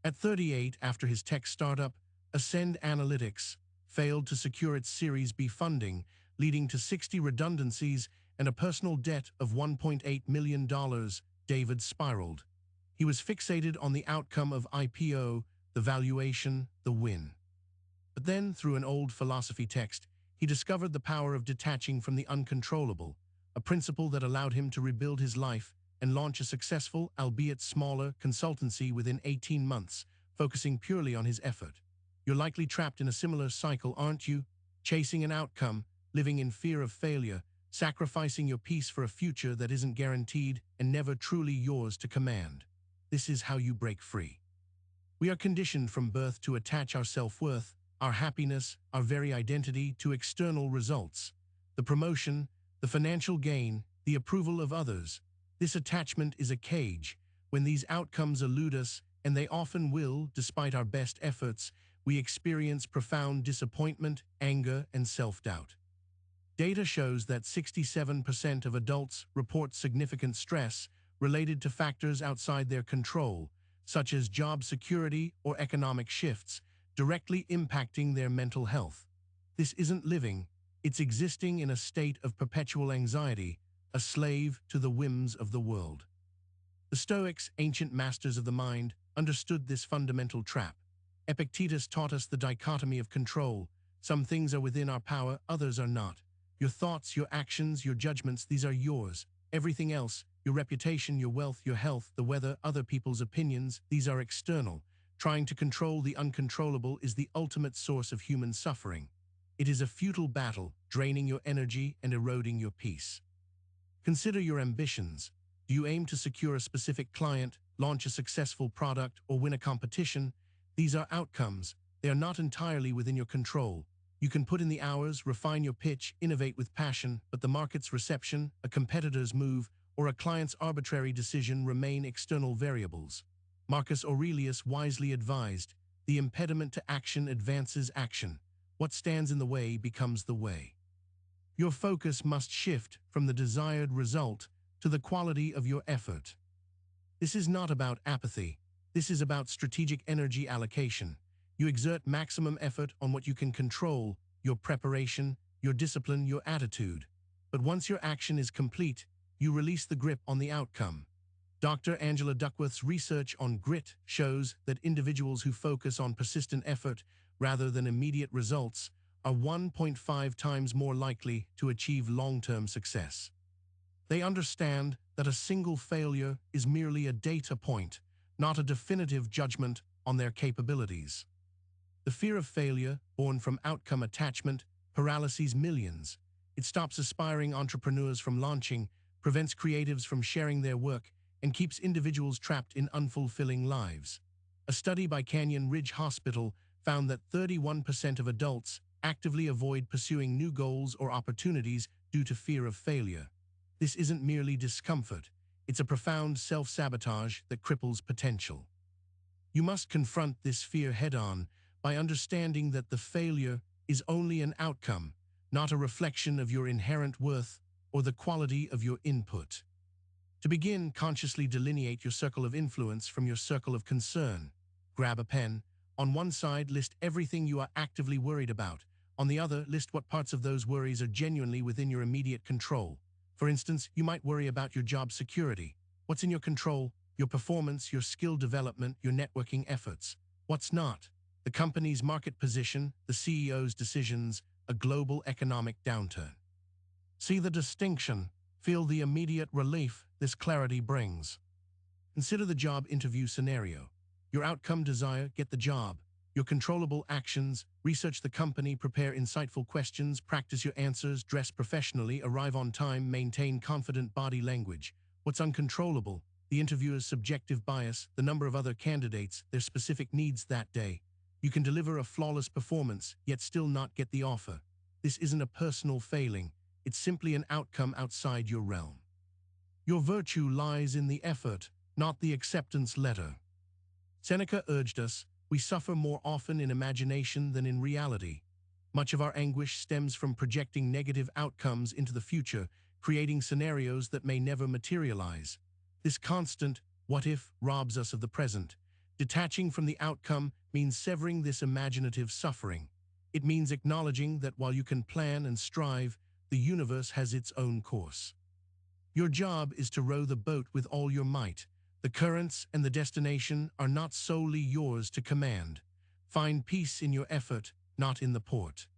At 38, after his tech startup, Ascend Analytics, failed to secure its Series B funding, leading to 60 redundancies and a personal debt of $1.8 million, David spiraled. He was fixated on the outcome of IPO, the valuation, the win. But then, through an old philosophy text, he discovered the power of detaching from the uncontrollable, a principle that allowed him to rebuild his life and launch a successful, albeit smaller, consultancy within 18 months, focusing purely on his effort. You're likely trapped in a similar cycle, aren't you? Chasing an outcome, living in fear of failure, sacrificing your peace for a future that isn't guaranteed and never truly yours to command. This is how you break free. We are conditioned from birth to attach our self-worth, our happiness, our very identity to external results. The promotion, the financial gain, the approval of others. This attachment is a cage. When these outcomes elude us, and they often will, despite our best efforts, we experience profound disappointment, anger, and self-doubt. Data shows that 67% of adults report significant stress related to factors outside their control, such as job security or economic shifts, directly impacting their mental health. This isn't living, it's existing in a state of perpetual anxiety, a slave to the whims of the world. The Stoics, ancient masters of the mind, understood this fundamental trap. Epictetus taught us the dichotomy of control. Some things are within our power, others are not. Your thoughts, your actions, your judgments, these are yours. Everything else, your reputation, your wealth, your health, the weather, other people's opinions, these are external. Trying to control the uncontrollable is the ultimate source of human suffering. It is a futile battle, draining your energy and eroding your peace. Consider your ambitions. Do you aim to secure a specific client, launch a successful product, or win a competition? These are outcomes. They are not entirely within your control. You can put in the hours, refine your pitch, innovate with passion, but the market's reception, a competitor's move, or a client's arbitrary decision remain external variables. Marcus Aurelius wisely advised, "The impediment to action advances action. What stands in the way becomes the way." Your focus must shift from the desired result to the quality of your effort. This is not about apathy. This is about strategic energy allocation. You exert maximum effort on what you can control, your preparation, your discipline, your attitude. But once your action is complete, you release the grip on the outcome. Dr. Angela Duckworth's research on grit shows that individuals who focus on persistent effort rather than immediate results are 1.5 times more likely to achieve long-term success. They understand that a single failure is merely a data point, not a definitive judgment on their capabilities. The fear of failure, born from outcome attachment, paralyses millions. It stops aspiring entrepreneurs from launching, prevents creatives from sharing their work, and keeps individuals trapped in unfulfilling lives. A study by Canyon Ridge Hospital found that 31% of adults actively avoid pursuing new goals or opportunities due to fear of failure. This isn't merely discomfort, it's a profound self-sabotage that cripples potential. You must confront this fear head-on by understanding that the failure is only an outcome, not a reflection of your inherent worth or the quality of your input. To begin, consciously delineate your circle of influence from your circle of concern. Grab a pen. On one side, list everything you are actively worried about. On the other, list what parts of those worries are genuinely within your immediate control. For instance, you might worry about your job security. What's in your control? Your performance, your skill development, your networking efforts. What's not? The company's market position, the CEO's decisions, a global economic downturn. See the distinction. Feel the immediate relief this clarity brings. Consider the job interview scenario. Your outcome desire, get the job. Your controllable actions, research the company, prepare insightful questions, practice your answers, dress professionally, arrive on time, maintain confident body language. What's uncontrollable? The interviewer's subjective bias, the number of other candidates, their specific needs that day. You can deliver a flawless performance, yet still not get the offer. This isn't a personal failing. It's simply an outcome outside your realm. Your virtue lies in the effort, not the acceptance letter. Seneca urged us, we suffer more often in imagination than in reality. Much of our anguish stems from projecting negative outcomes into the future, creating scenarios that may never materialize. This constant, what if, robs us of the present. Detaching from the outcome means severing this imaginative suffering. It means acknowledging that while you can plan and strive, the universe has its own course. Your job is to row the boat with all your might. The currents and the destination are not solely yours to command. Find peace in your effort, not in the port.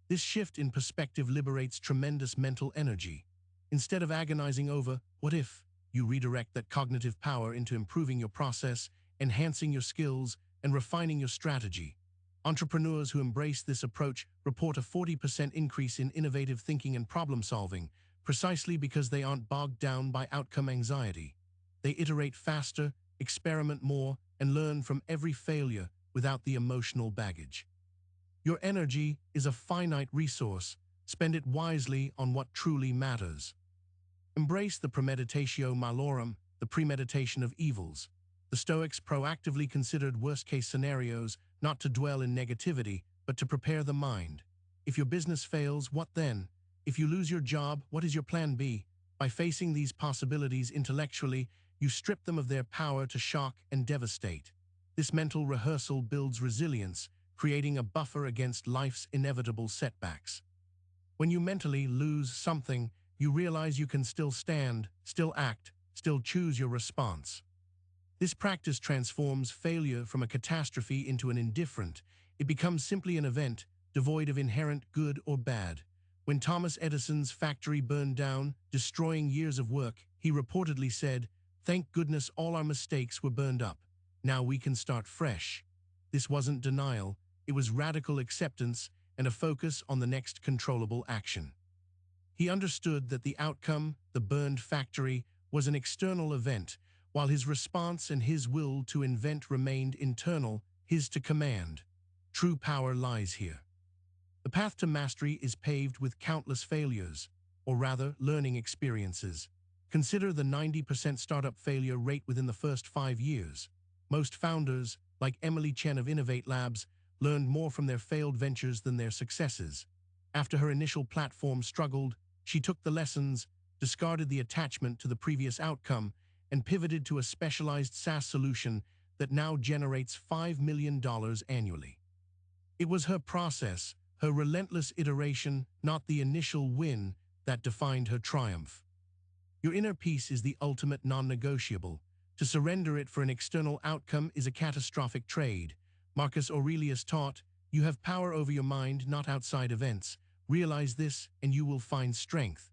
This shift in perspective liberates tremendous mental energy. Instead of agonizing over, what if, you redirect that cognitive power into improving your process, enhancing your skills, and refining your strategy. Entrepreneurs who embrace this approach report a 40% increase in innovative thinking and problem-solving, precisely because they aren't bogged down by outcome anxiety. They iterate faster, experiment more, and learn from every failure without the emotional baggage. Your energy is a finite resource. Spend it wisely on what truly matters. Embrace the premeditatio malorum, the premeditation of evils. The Stoics proactively considered worst-case scenarios, not to dwell in negativity, but to prepare the mind. If your business fails, what then? If you lose your job, what is your plan B? By facing these possibilities intellectually, you strip them of their power to shock and devastate. This mental rehearsal builds resilience, creating a buffer against life's inevitable setbacks. When you mentally lose something, you realize you can still stand, still act, still choose your response. This practice transforms failure from a catastrophe into an indifferent. It becomes simply an event, devoid of inherent good or bad. When Thomas Edison's factory burned down, destroying years of work, he reportedly said, "Thank goodness all our mistakes were burned up. Now we can start fresh." This wasn't denial, it was radical acceptance and a focus on the next controllable action. He understood that the outcome, the burned factory, was an external event, while his response and his will to invent remained internal, his to command. True power lies here. The path to mastery is paved with countless failures, or rather, learning experiences. Consider the 90% startup failure rate within the first 5 years. Most founders, like Emily Chen of Innovate Labs, learned more from their failed ventures than their successes. After her initial platform struggled, she took the lessons, discarded the attachment to the previous outcome, and pivoted to a specialized SaaS solution that now generates $5 million annually. It was her process, her relentless iteration, not the initial win, that defined her triumph. Your inner peace is the ultimate non-negotiable. To surrender it for an external outcome is a catastrophic trade. Marcus Aurelius taught, "You have power over your mind, not outside events. Realize this, and you will find strength."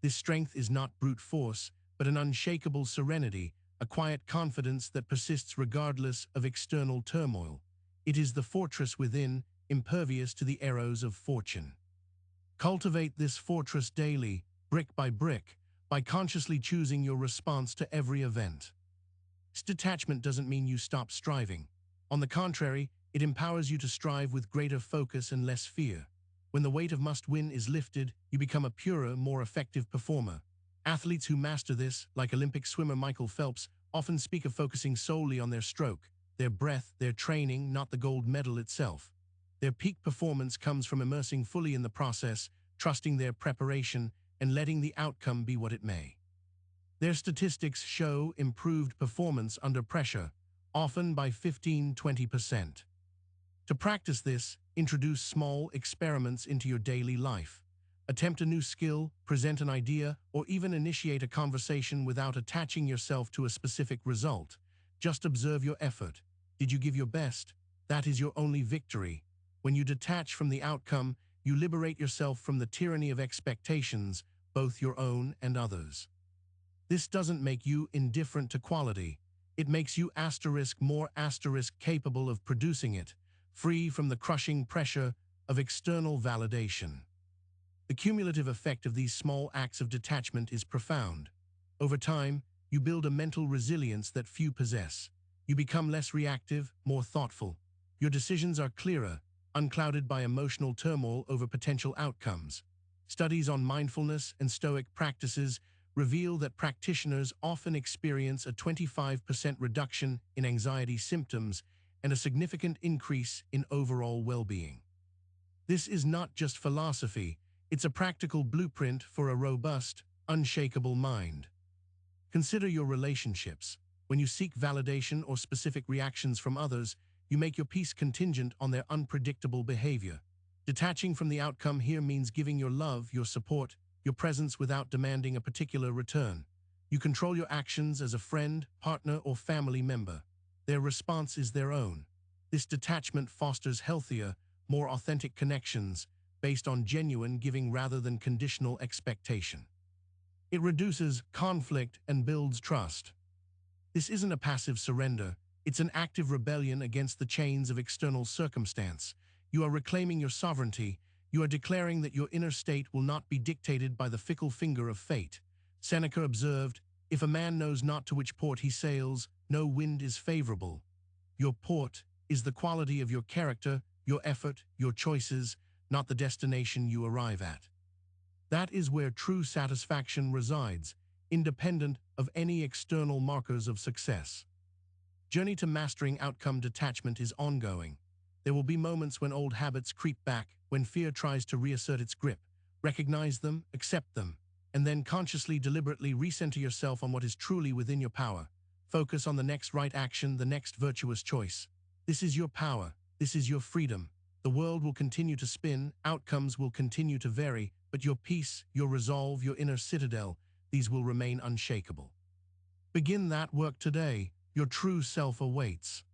This strength is not brute force, but an unshakable serenity, a quiet confidence that persists regardless of external turmoil. It is the fortress within, impervious to the arrows of fortune. Cultivate this fortress daily, brick, by consciously choosing your response to every event. This detachment doesn't mean you stop striving. On the contrary, it empowers you to strive with greater focus and less fear. When the weight of must-win is lifted, you become a purer, more effective performer. Athletes who master this, like Olympic swimmer Michael Phelps, often speak of focusing solely on their stroke, their breath, their training, not the gold medal itself. Their peak performance comes from immersing fully in the process, trusting their preparation, and letting the outcome be what it may. Their statistics show improved performance under pressure, often by 15–20%. To practice this, introduce small experiments into your daily life. Attempt a new skill, present an idea, or even initiate a conversation without attaching yourself to a specific result. Just observe your effort. Did you give your best? That is your only victory. When you detach from the outcome, you liberate yourself from the tyranny of expectations, both your own and others. This doesn't make you indifferent to quality. It makes you more capable of producing it, free from the crushing pressure of external validation. The cumulative effect of these small acts of detachment is profound. Over time, you build a mental resilience that few possess. You become less reactive, more thoughtful. Your decisions are clearer, unclouded by emotional turmoil over potential outcomes. Studies on mindfulness and Stoic practices reveal that practitioners often experience a 25% reduction in anxiety symptoms and a significant increase in overall well-being. This is not just philosophy, it's a practical blueprint for a robust, unshakable mind. Consider your relationships. When you seek validation or specific reactions from others, you make your peace contingent on their unpredictable behavior. Detaching from the outcome here means giving your love, your support, your presence without demanding a particular return. You control your actions as a friend, partner, or family member. Their response is their own. This detachment fosters healthier, more authentic connections based on genuine giving rather than conditional expectation. It reduces conflict and builds trust. This isn't a passive surrender, it's an active rebellion against the chains of external circumstance. You are reclaiming your sovereignty. You are declaring that your inner state will not be dictated by the fickle finger of fate. Seneca observed, "If a man knows not to which port he sails, no wind is favorable." Your port is the quality of your character, your effort, your choices, not the destination you arrive at. That is where true satisfaction resides, independent of any external markers of success. Journey to mastering outcome detachment is ongoing. There will be moments when old habits creep back, when fear tries to reassert its grip. Recognize them, accept them, and then consciously, deliberately recenter yourself on what is truly within your power. Focus on the next right action, the next virtuous choice. This is your power. This is your freedom. The world will continue to spin, outcomes will continue to vary, but your peace, your resolve, your inner citadel, these will remain unshakable. Begin that work today. Your true self awaits.